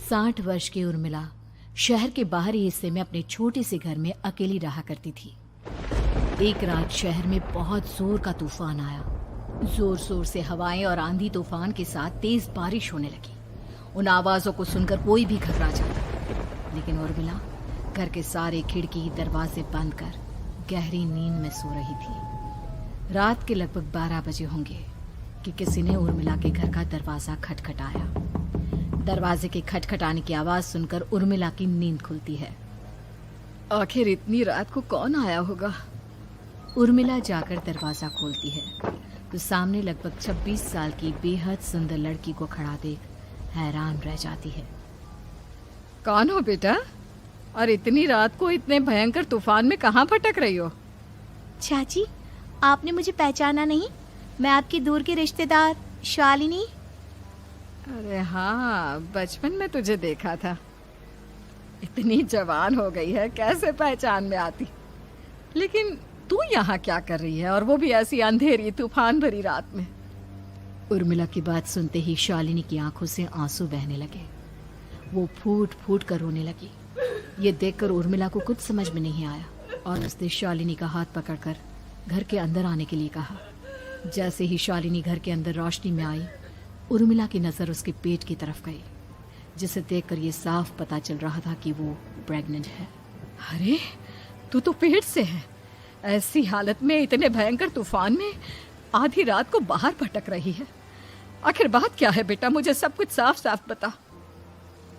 60 वर्ष की उर्मिला शहर के बाहरी हिस्से में अपने छोटे से घर में अकेली रहा करती थी। एक रात शहर में बहुत जोर का तूफान आया। जोर जोर से हवाएं और आंधी तूफान के साथ तेज बारिश होने लगी। उन आवाजों को सुनकर कोई भी घबरा जाता, लेकिन उर्मिला घर के सारे खिड़की दरवाजे बंद कर गहरी नींद में सो रही थी। रात के लगभग 12 बजे होंगे कि किसी ने उर्मिला के घर का दरवाजा खटखटाया। दरवाजे के खटखटाने की आवाज सुनकर उर्मिला की नींद खुलती है। आखिर इतनी रात को कौन आया होगा? उर्मिला जाकर दरवाजा खोलती है तो सामने लगभग 26 साल की बेहद सुंदर लड़की को खड़ा देख हैरान रह जाती है। कौन हो बेटा, और इतनी रात को इतने भयंकर तूफान में कहाँ भटक रही हो? चाची, आपने मुझे पहचाना नहीं? मैं आपकी दूर की रिश्तेदार शालिनी। अरे हाँ, बचपन में तुझे देखा था। इतनी जवान हो गई है, कैसे पहचान में आती। लेकिन तू यहाँ क्या कर रही है, और वो भी ऐसी अंधेरी तूफान भरी रात में? उर्मिला की बात सुनते ही शालिनी की आंखों से आंसू बहने लगे। वो फूट फूट कर रोने लगी। ये देखकर उर्मिला को कुछ समझ में नहीं आया और उसने शालिनी का हाथ पकड़कर घर के अंदर आने के लिए कहा। जैसे ही शालिनी घर के अंदर रोशनी में आई, उर्मिला की नजर उसके पेट की तरफ गई, जिसे देखकर ये साफ पता चल रहा था कि वो प्रेग्नेंट है। अरे, तू तो पेट से है। ऐसी हालत में इतने भयंकर तूफान में आधी रात को बाहर भटक रही है। आखिर बात क्या है बेटा, मुझे सब कुछ साफ साफ बता।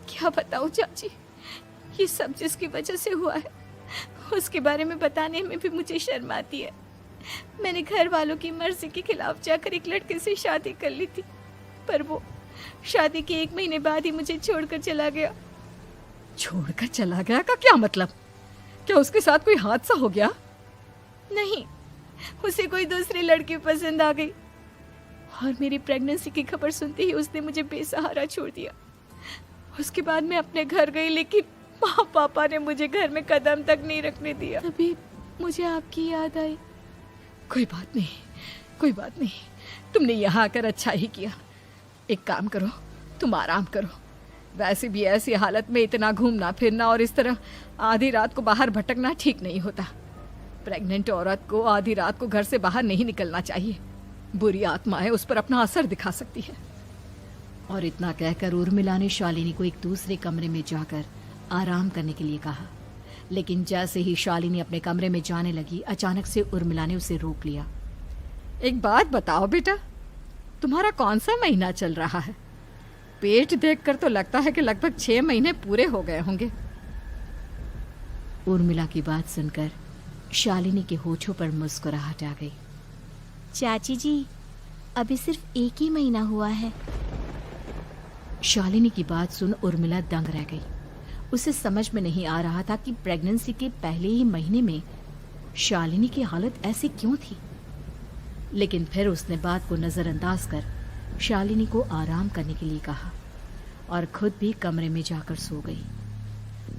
क्या बताऊं चाची, ये सब जिसकी वजह से हुआ है उसके बारे में बताने में भी मुझे शर्म आती है। मैंने घर वालों की मर्जी के खिलाफ जाकर एक लड़के से शादी कर ली थी, पर वो शादी के 1 महीने बाद ही मुझे छोड़कर चला गया। छोड़कर चला गया का क्या मतलब? क्या उसके साथ कोई हादसा हो गया? नहीं, उसे कोई दूसरी लड़की पसंद आ गई और मेरी प्रेगनेंसी की खबर सुनते ही उसने मुझे बेसहारा छोड़ दिया। उसके बाद मैं अपने घर गई, लेकिन माँ पापा ने मुझे घर में कदम तक नहीं रखने दिया। तभी मुझे आपकी याद आई। कोई बात नहीं, कोई बात नहीं, तुमने यहाँ आकर अच्छा ही किया। एक काम करो, तुम आराम करो। वैसे भी ऐसी हालत में इतना घूमना फिरना और इस तरह आधी रात को बाहर भटकना ठीक नहीं होता। प्रेग्नेंट औरत को आधी रात को घर से बाहर नहीं निकलना चाहिए। बुरी आत्माएं उस पर अपना असर दिखा सकती है। और इतना कहकर उर्मिला ने शालिनी को एक दूसरे कमरे में जाकर आराम करने के लिए कहा। लेकिन जैसे ही शालिनी अपने कमरे में जाने लगी, अचानक से उर्मिला ने उसे रोक लिया। एक बात बताओ बेटा, तुम्हारा कौन सा महीना चल रहा है? पेट देखकर तो लगता है कि लगभग 6 महीने पूरे हो गए होंगे। उर्मिला की बात सुनकर शालिनी के होठों पर मुस्कुराहट आ गई। चाची जी, अभी सिर्फ 1 ही महीना हुआ है। शालिनी की बात सुन उर्मिला दंग रह गई। उसे समझ में नहीं आ रहा था कि प्रेगनेंसी के पहले ही महीने में शालिनी की हालत ऐसी क्यों थी। लेकिन फिर उसने बात को नजरअंदाज कर शालिनी को आराम करने के लिए कहा और खुद भी कमरे में जाकर सो गई।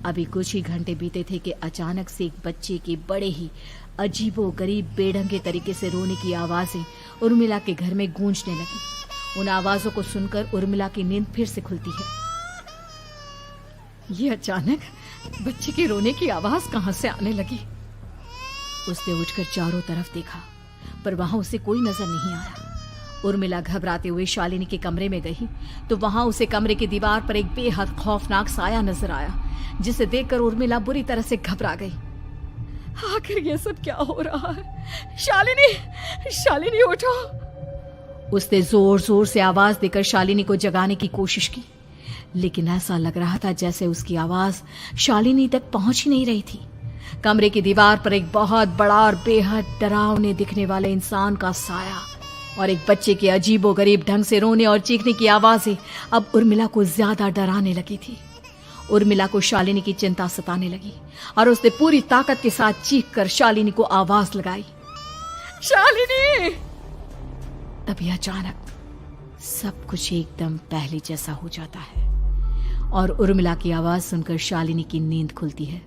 अभी कुछ ही घंटे बीते थे कि अचानक से एक बच्चे के बड़े ही अजीबोगरीब बेढंगे तरीके से रोने की आवाजें उर्मिला के घर में गूंजने लगी। उन आवाजों को सुनकर उर्मिला की नींद फिर से खुलती है। ये अचानक बच्चे के रोने की आवाज कहां से आने लगी? उसने उठकर चारों तरफ देखा, पर वहां उसे कोई नजर नहीं आया। उर्मिला घबराते हुए शालिनी के कमरे में गई तो वहां उसे कमरे की दीवार पर एक बेहद खौफनाक साया नजर आया, जिसे देखकर उर्मिला बुरी तरह से घबरा गई। आखिर ये सब क्या हो रहा है? शालिनी, शालिनी उठो! उसने जोर जोर से आवाज देकर शालिनी को जगाने की कोशिश की, लेकिन ऐसा लग रहा था जैसे उसकी आवाज शालिनी तक पहुंच ही नहीं रही थी। कमरे की दीवार पर एक बहुत बड़ा और बेहद डरावने दिखने वाले इंसान का साया और एक बच्चे के अजीबोगरीब ढंग से रोने और चीखने की आवाजें अब उर्मिला को ज्यादा डराने लगी थी। उर्मिला को शालिनी की चिंता सताने लगी और उसने पूरी ताकत के साथ चीखकर शालिनी को आवाज लगाई, शालिनी! तभी अचानक सब कुछ एकदम पहले जैसा हो जाता है और उर्मिला की आवाज सुनकर शालिनी की नींद खुलती है।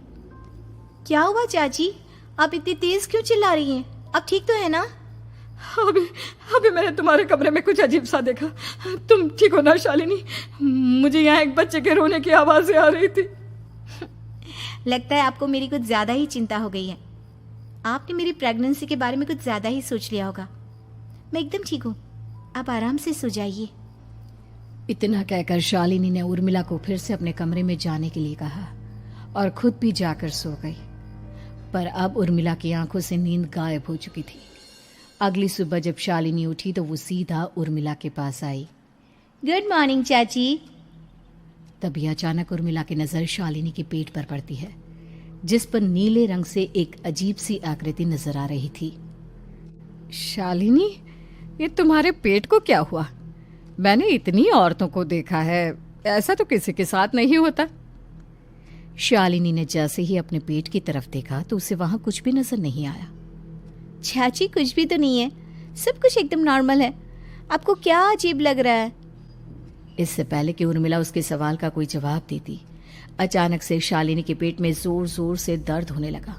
क्या हुआ चाची, आप इतनी तेज क्यों चिल्ला रही हैं? अब ठीक तो है ना? अभी अभी मैंने तुम्हारे कमरे में कुछ अजीब सा देखा। तुम ठीक हो ना शालिनी? मुझे यहाँ एक बच्चे के रोने की आवाज़ें आ रही थी। लगता है आपको मेरी कुछ ज़्यादा ही चिंता हो गई है। आपने मेरी प्रेगनेंसी के बारे में कुछ ज़्यादा ही सोच लिया होगा। मैं एकदम ठीक हूँ, आप आराम से सो जाइए। इतना कहकर शालिनी ने उर्मिला को फिर से अपने कमरे में जाने के लिए कहा और खुद भी जाकर सो गई। पर अब उर्मिला की आंखों से नींद गायब हो चुकी थी। अगली सुबह जब शालिनी उठी तो वो सीधा उर्मिला के पास आई। गुड मॉर्निंग चाची। तभी अचानक उर्मिला की नज़र शालिनी के पेट पर पड़ती है, जिस पर नीले रंग से एक अजीब सी आकृति नजर आ रही थी। शालिनी, ये तुम्हारे पेट को क्या हुआ? मैंने इतनी औरतों को देखा है, ऐसा तो किसी के साथ नहीं होता। शालिनी ने जैसे ही अपने पेट की तरफ देखा तो उसे वहां कुछ भी नजर नहीं आया। चाची कुछ भी तो नहीं है, सब कुछ एकदम नॉर्मल है। आपको क्या अजीब लग रहा है? इससे पहले कि उर्मिला उसके सवाल का कोई जवाब देती, अचानक से शालिनी के पेट में जोर जोर से दर्द होने लगा।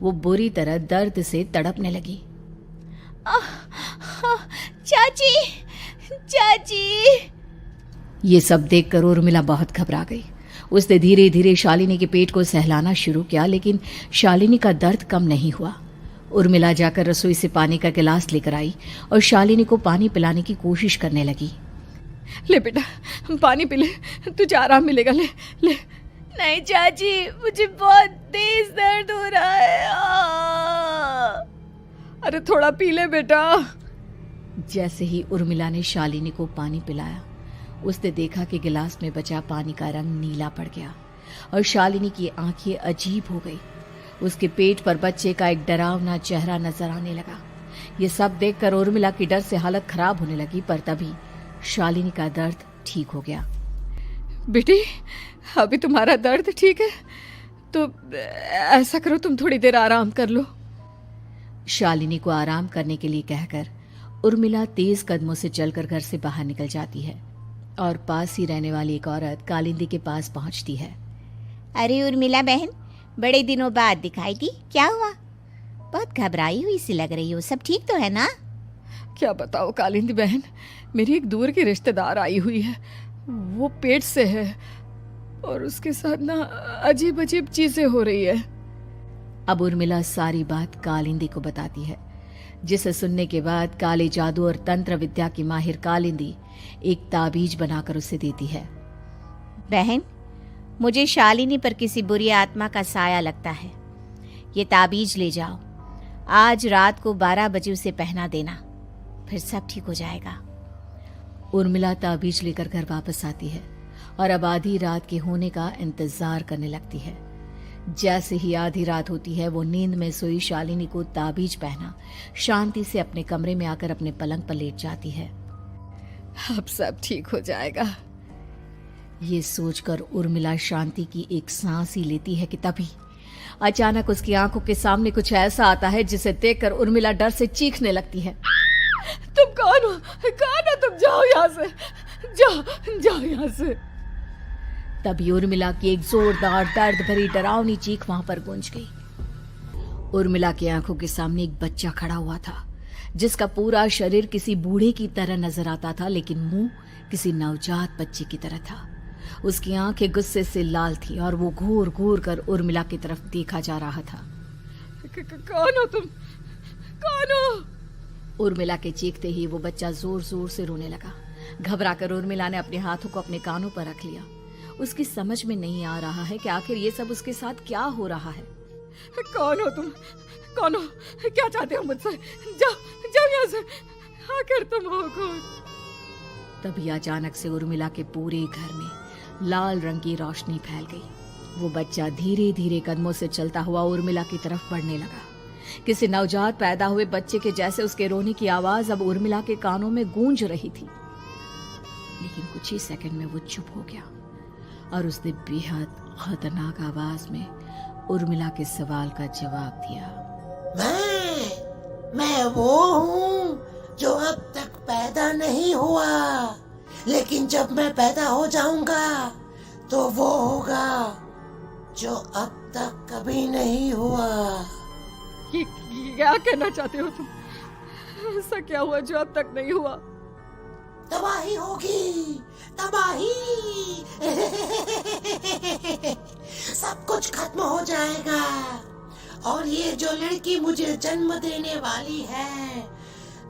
वो बुरी तरह दर्द से तड़पने लगी। चाची, चाची। ये सब देखकर उर्मिला बहुत घबरा गई। उसने धीरे धीरे शालिनी के पेट को सहलाना शुरू किया, लेकिन शालिनी का दर्द कम नहीं हुआ। उर्मिला जाकर रसोई से पानी का गिलास लेकर आई और शालिनी को पानी पिलाने की कोशिश करने लगी। ले बेटा, पानी पी ले, तुझे आराम मिलेगा। ले ले। नहीं चाची, मुझे बहुत तेज दर्द हो रहा है। अरे थोड़ा पी ले बेटा। जैसे ही उर्मिला ने शालिनी को पानी पिलाया, उसने देखा कि गिलास में बचा पानी का रंग नीला पड़ गया और शालिनी की आंखें अजीब हो गई। उसके पेट पर बच्चे का एक डरावना चेहरा नजर आने लगा। ये सब देखकर उर्मिला की डर से हालत खराब होने लगी, पर तभी शालिनी का दर्द ठीक हो गया। बेटी, अभी तुम्हारा दर्द ठीक है तो ऐसा करो, तुम थोड़ी देर आराम कर लो। शालिनी को आराम करने के लिए कहकर उर्मिला तेज कदमों से चलकर घर से बाहर निकल जाती है और पास ही रहने वाली एक औरत कालिंदी के पास पहुंचती है। अरे उर्मिला बहन, बड़े दिनों बाद दिखाई दी, क्या हुआ? बहुत घबराई हुई सी लग रही हो, सब ठीक तो है ना? क्या बताओ कालिंदी बहन, मेरी एक दूर की रिश्तेदार आई हुई है। वो पेट से है और उसके साथ ना अजीब अजीब चीजें हो रही है। अब उर्मिला सारी बात कालिंदी को बताती है, जिसे सुनने के बाद काले जादू और तंत्र विद्या की माहिर कालिंदी एक ताबीज बनाकर उसे देती है। बहन, मुझे शालिनी पर किसी बुरी आत्मा का साया लगता है। ये ताबीज ले जाओ, आज रात को 12 बजे उसे पहना देना, फिर सब ठीक हो जाएगा। उर्मिला ताबीज लेकर घर वापस आती है और अब आधी रात के होने का इंतजार करने लगती है। जैसे ही आधी रात होती है, वो नींद में सोई शालिनी को ताबीज पहना शांति से अपने कमरे में आकर अपने पलंग पर लेट जाती है। अब सब ठीक हो जाएगा, ये सोचकर उर्मिला शांति की एक सांस ही लेती है कि तभी अचानक उसकी आंखों के सामने कुछ ऐसा आता है जिसे देखकर उर्मिला डर से चीखने लगती है। तुम कौन हो? कौन हो तुम? जाओ यहाँ से, जाओ जाओ यहाँ से। तभी उर्मिला की एक जोरदार दर्द भरी डरावनी चीख वहां पर गूंज गई। उर्मिला की आंखों के सामने एक बच्चा खड़ा हुआ था, जिसका पूरा शरीर किसी बूढ़े की तरह नजर आता था, लेकिन मुंह किसी नवजात बच्चे की तरह था। उसकी आंखें गुस्से से लाल थी और वो घूर घूर कर उर्मिला की तरफ देखा जा रहा था। कौन हो तुम? कौन हो? उर्मिला के चीखते ही वो बच्चा जोर जोर से रोने लगा। घबराकर उर्मिला ने अपने हाथों को अपने कानों पर रख लिया। उसकी समझ में नहीं आ रहा है कि आखिर ये सब उसके साथ क्या हो रहा है। कौन हो तुम? कौन हो? क्या चाहते हो मुझसे? जाओ जाओ यहाँ से, आखिर तुम हो कौन? तभी अचानक से उर्मिला के पूरे घर में लाल रंग की रोशनी फैल गई। वो बच्चा धीरे धीरे कदमों से चलता हुआ उर्मिला की तरफ बढ़ने लगा। किसी नवजात पैदा हुए बच्चे के जैसे उसके रोने की आवाज अब उर्मिला के कानों में गूंज रही थी। लेकिन कुछ ही सेकंड में वो चुप हो गया और उसने बेहद खतरनाक आवाज में उर्मिला के सवाल का जवाब दिया। मैं वो हूँ जो अब तक पैदा नहीं हुआ, लेकिन जब मैं पैदा हो जाऊंगा तो वो होगा जो अब तक कभी नहीं हुआ। क्या कहना चाहते हो तुम? ऐसा क्या हुआ जो अब तक नहीं हुआ? तबाही होगी, तबाही। सब कुछ खत्म हो जाएगा और ये जो लड़की मुझे जन्म देने वाली है,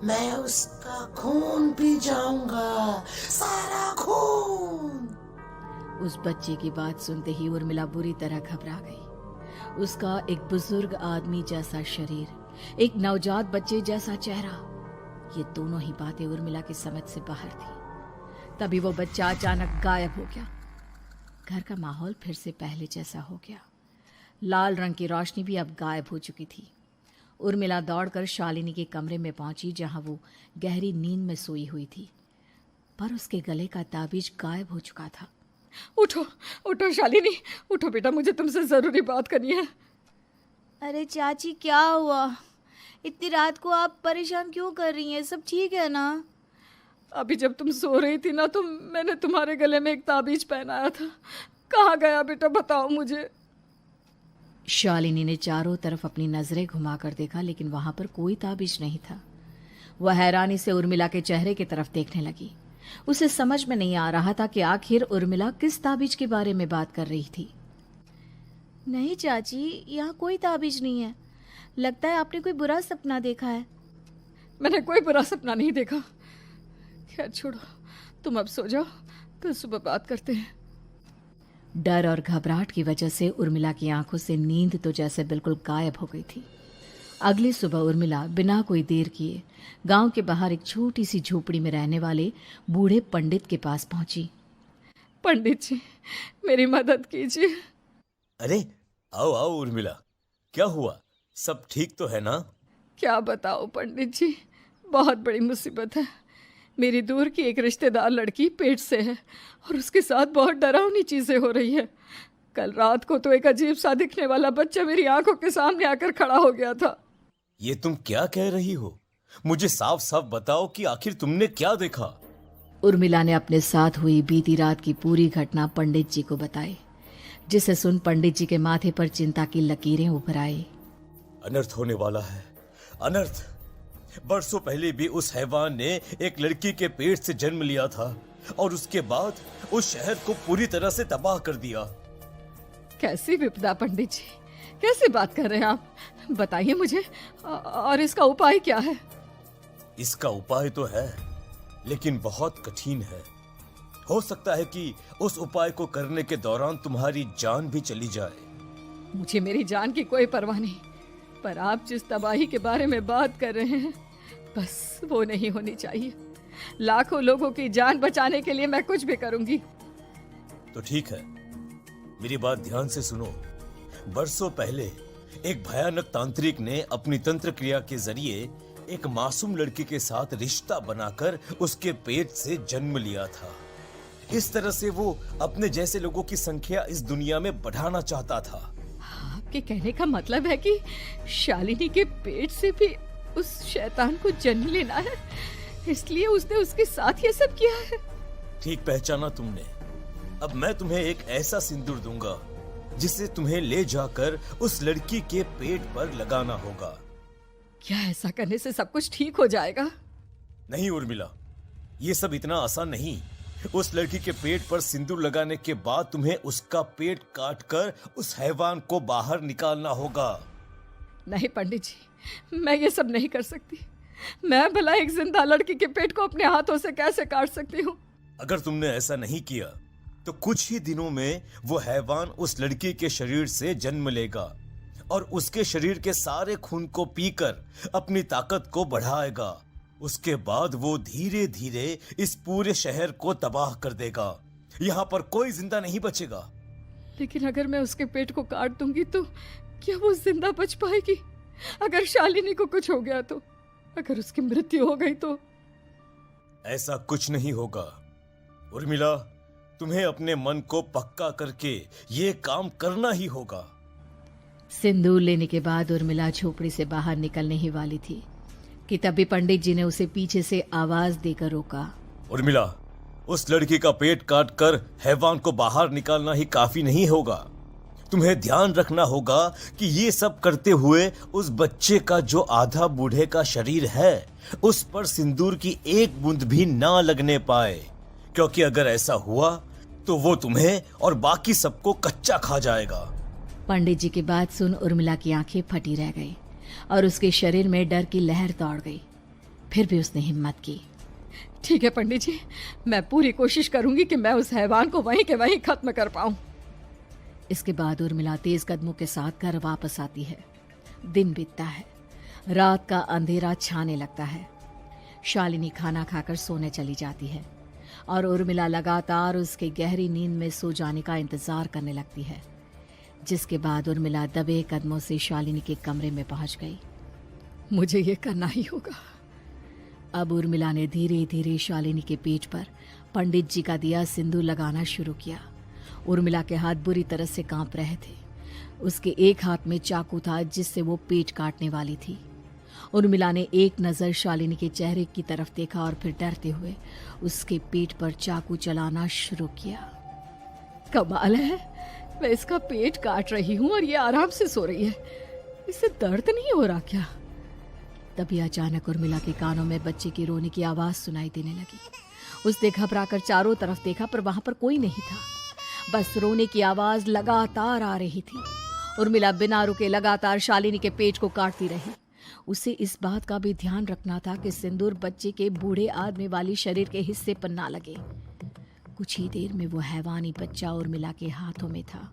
मैं उसका खून पी जाऊंगा, सारा खून। उस बच्चे की बात सुनते ही उर्मिला बुरी तरह घबरा गई। उसका एक बुजुर्ग आदमी जैसा शरीर, एक नवजात बच्चे जैसा चेहरा, ये दोनों ही बातें उर्मिला की समझ से बाहर थी। तभी वो बच्चा अचानक गायब हो गया। घर का माहौल फिर से पहले जैसा हो गया। लाल रंग की रोशनी भी अब गायब हो चुकी थी। उर्मिला दौड़कर शालिनी के कमरे में पहुंची, जहां वो गहरी नींद में सोई हुई थी, पर उसके गले का ताबीज गायब हो चुका था। उठो उठो शालिनी, उठो बेटा, मुझे तुमसे जरूरी बात करनी है। अरे चाची क्या हुआ? इतनी रात को आप परेशान क्यों कर रही हैं? सब ठीक है ना? अभी जब तुम सो रही थी ना, तो मैंने तुम्हारे गले में एक ताबीज पहनाया था। कहाँ गया बेटा, बताओ मुझे। शालिनी ने चारों तरफ अपनी नजरें घुमाकर देखा, लेकिन वहां पर कोई ताबीज नहीं था। वह हैरानी से उर्मिला के चेहरे की तरफ देखने लगी। उसे समझ में नहीं आ रहा था कि आखिर उर्मिला किस ताबीज के बारे में बात कर रही थी। नहीं चाची, यहाँ कोई ताबीज नहीं है। लगता है आपने कोई बुरा सपना देखा है। मैंने कोई बुरा सपना नहीं देखा। खैर छोड़ो, तुम अब सो जाओ, कल सुबह बात करते हैं। डर और घबराहट की वजह से उर्मिला की आंखों से नींद तो जैसे बिल्कुल गायब हो गई थी। अगली सुबह उर्मिला बिना कोई देर किए गांव के बाहर एक छोटी सी झोपड़ी में रहने वाले बूढ़े पंडित के पास पहुंची। पंडित जी, मेरी मदद कीजिए। अरे आओ आओ उर्मिला, क्या हुआ? सब ठीक तो है ना? क्या बताओ पंडित जी, बहुत बड़ी मुसीबत है। मेरी दूर की एक रिश्तेदार लड़की पेट से है और उसके साथ बहुत डरावनी चीजें हो रही है। कल रात को तो एक अजीब सा दिखने वाला बच्चा मेरी आंखों के सामने आकर खड़ा हो गया था। ये तुम क्या कह रही हो? मुझे साफ साफ बताओ कि आखिर तुमने क्या देखा? उर्मिला ने अपने साथ हुई बीती रात की पूरी घटना पंडित जी को बताई, जिसे सुन पंडित जी के माथे पर चिंता की लकीरें उभर आई। अनर्थ होने वाला है, अनर्थ। बरसों पहले भी उस हैवान ने एक लड़की के पेट से जन्म लिया था और उसके बाद उस शहर को पूरी तरह से तबाह कर दिया। कैसी विपदा पंडित जी, कैसी बात कर रहे हैं आप? बताइए मुझे, और इसका उपाय क्या है? इसका उपाय तो है, लेकिन बहुत कठिन है। हो सकता है कि उस उपाय को करने के दौरान तुम्हारी जान भी चली जाए। मुझे मेरी जान की कोई परवाह नहीं, पर आप जिस तबाही के बारे में बात कर रहे हैं, बस वो नहीं होनी चाहिए। लाखों लोगों की जान बचाने के लिए मैं कुछ भी करूंगी। तो ठीक है, मेरी बात ध्यान से सुनो। बरसों पहले एक भयानक तांत्रिक ने अपनी तंत्र क्रिया के जरिए एक मासूम लड़की के साथ रिश्ता बनाकर उसके पेट से जन्म लिया था। इस तरह से वो अपने जैसे लोगों की संख्या इस दुनिया में बढ़ाना चाहता था। आपके कहने का मतलब है कि शालिनी के पेट से भी उस शैतान को जन्म लेना है, इसलिए उसने उसके साथ ये सब किया है। ठीक पहचाना तुमने। अब मैं तुम्हें एक ऐसा सिंदूर दूंगा जिसे तुम्हें ले जाकर उस लड़की के पेट पर लगाना होगा। क्या ऐसा करने से सब कुछ ठीक हो जाएगा? नहीं उर्मिला, ये सब इतना आसान नहीं। उस लड़की के पेट पर सिंदूर लगाने के बाद तुम्हें उसका पेट काटकर उस हैवान को बाहर निकालना होगा। नहीं पंडित जी, मैं ये सब नहीं कर सकती। मैं भला एक जिंदा लड़की के पेट को अपने हाथों से कैसे काट सकती हूँ? अगर तुमने ऐसा नहीं किया तो कुछ ही दिनों में वो हैवान उस लड़की के शरीर से जन्म लेगा और उसके शरीर के सारे खून को पीकर अपनी ताकत को बढ़ाएगा। उसके बाद वो धीरे धीरे इस पूरे शहर को तबाह कर देगा। यहाँ पर कोई जिंदा नहीं बचेगा। लेकिन अगर मैं उसके पेट को काट दूंगी तो क्या वो जिंदा बच पाएगी? अगर शालिनी को कुछ हो गया तो, अगर उसकी मृत्यु हो गई तो? ऐसा कुछ नहीं होगा उर्मिला, तुम्हें अपने मन को पक्का करके ये काम करना ही होगा। सिंदूर लेने के बाद उर्मिला झोपड़ी से बाहर निकलने ही वाली थी कि तभी पंडित जी ने उसे पीछे से आवाज देकर रोका। उर्मिला, उस लड़की का पेट काटकर हैवान को बाहर निकालना ही काफी नहीं होगा। तुम्हें ध्यान रखना होगा कि ये सब करते हुए उस बच्चे का जो आधा बूढ़े का शरीर है उस पर सिंदूर की एक बूंद भी ना लगने पाए, क्योंकि अगर ऐसा हुआ तो वो तुम्हें और बाकी सबको कच्चा खा जाएगा। पंडित जी की बात सुन उर्मिला की आंखें फटी रह गई और उसके शरीर में डर की लहर दौड़ गई। फिर भी उसने हिम्मत की। ठीक है पंडित जी, मैं पूरी कोशिश करूंगी कि मैं उस हैवान को वहीं के वहीं खत्म कर पाऊं। इसके बाद उर्मिला तेज कदमों के साथ घर वापस आती है। दिन बीतता है, रात का अंधेरा छाने लगता है। शालिनी खाना खाकर सोने चली जाती है और उर्मिला लगातार उसके गहरी नींद में सो जाने का इंतजार करने लगती है, जिसके बाद उर्मिला दबे कदमों से शालिनी के कमरे में पहुंच गई। मुझे ये करना ही होगा। अब उर्मिला ने धीरे धीरे शालिनी के पेट पर पंडित जी का दिया सिंदूर लगाना शुरू किया। उर्मिला के हाथ बुरी तरह से कांप रहे थे। उसके एक हाथ में चाकू था जिससे वो पेट काटने वाली थी। उर्मिला ने एक नज़र शालिनी के चेहरे की तरफ देखा और फिर डरते हुए उसके पेट पर चाकू चलाना शुरू किया। कमाल है, मैं इसका पेट काट रही हूँ और ये आराम से सो रही है। इसे दर्द नहीं हो रहा क्या? तभी अचानक उर्मिला के कानों में बच्चे की रोने की आवाज सुनाई देने लगी। उसने घबराकर चारों तरफ देखा पर वहां पर कोई नहीं था। बस रोने की आवाज लगातार आ रही थी। उर्मिला बिना रुके लगातार शालिनी के पेट को काटती रही। उसे इस बात का भी ध्यान रखना था कि सिंदूर बच्चे के बूढ़े आदमी वाली शरीर के हिस्से पर ना लगे। कुछ ही देर में वो हैवानी बच्चा उर्मिला के हाथों में था।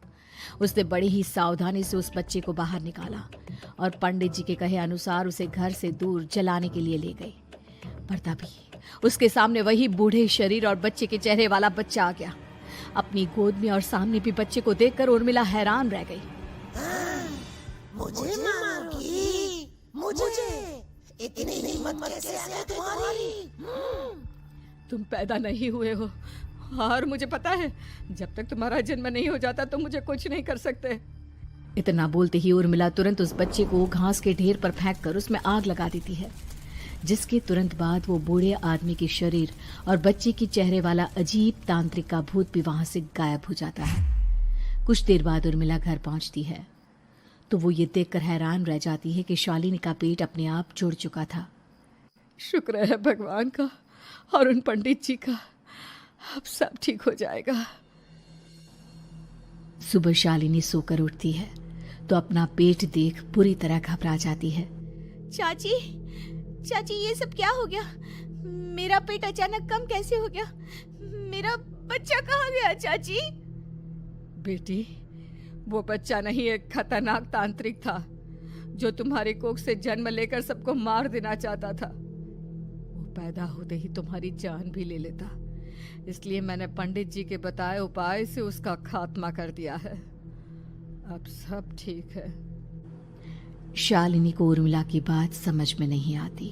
उसने बड़ी ही सावधानी से उस बच्चे को बाहर निकाला और पंडित जी के कहे अनुसार उसे घर से दूर जलाने के लिए ले गई। पर तभी उसके सामने वही बूढ़े शरीर और बच्चे के चेहरे वाला बच्चा आ गया। अपनी गोद में और सामने भी बच्चे को देखकर उर्मिला हैरान रह गई। मुझे मारोगी? मुझे इतनी हिम्मत कैसे आ गई तुम्हारी? तुम पैदा नहीं हुए हो और मुझे पता है जब तक तुम्हारा जन्म नहीं हो जाता तो मुझे कुछ नहीं कर सकते। इतना बोलते ही उर्मिला तुरंत उस बच्चे को घास के ढेर पर फेंककर उसमें आग लगा देती है, जिसके तुरंत बाद वो बूढ़े आदमी के शरीर और बच्चे के चेहरे वाला अजीब तांत्रिक का भूत भी वहां से गायब हो जाता है। कुछ देर बाद उर्मिला घर पहुंचती है तो वो ये देखकर हैरान रह जाती है कि शालिनी का पेट अपने आप जुड़ चुका था। शुक्र है भगवान का और उन पंडित जी का, अब सब ठीक हो जाएगा। सुबह शालिनी सोकर उठती है तो अपना पेट देख पूरी तरह घबरा जाती है। चाची, चाची ये सब क्या हो गया? मेरा पेट अचानक कम कैसे हो गया? मेरा बच्चा कहाँ गया चाची? बेटी, वो बच्चा नहीं, एक खतरनाक तांत्रिक था जो तुम्हारी कोख से जन्म लेकर सबको मार देना चाहता था। वो पैदा होते ही तुम्हारी जान भी ले लेता, इसलिए मैंने पंडित जी के बताए उपाय से उसका खात्मा कर दिया है। अब सब ठीक है। शालिनी को उर्मिला की बात समझ में नहीं आती,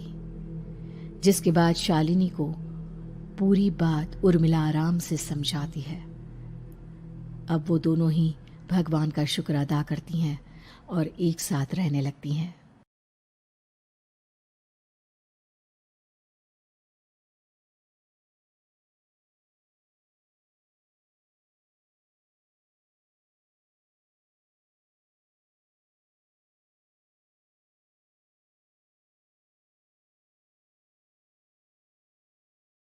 जिसके बाद शालिनी को पूरी बात उर्मिला आराम से समझाती है। अब वो दोनों ही भगवान का शुक्र अदा करती हैं और एक साथ रहने लगती हैं।